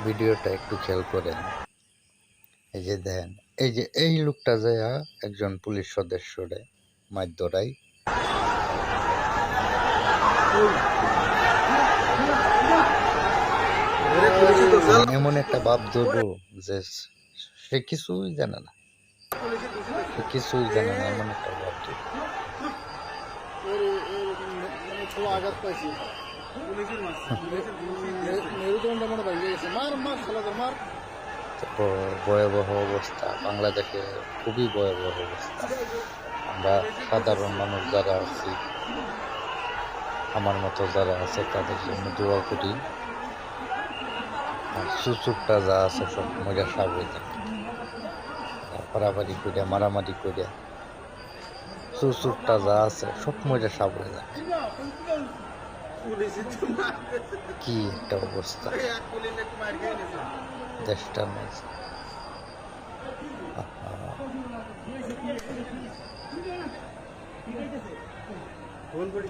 ভিডিওটা একটু খেয়াল করেন। এই যে দেখেন, এই লোকটা যায় একজন পুলিশ সদস্যরে মার ধরাই। এমন একটা ভাব ধরবো যে সে কিছুই জানে না, এমন একটা ভাব ধরবো। ভয়াবহ অবস্থা বাংলাদেশে, খুবই ভয়াবহ অবস্থা। আমরা সাধারণ মানুষ যারা আছি, আমার মতো যারা আছে, তাদের জন্য দোয়া করি। আর সুচুরটা যা আছে সব মজা সার হয়ে থাকে, পারাপারি করে মারামারি করে সুচুরটা যা আছে সব মজা সাপ হয়ে যায়। কি একটা অবস্থা দেশটার মাঝে। ফোন করে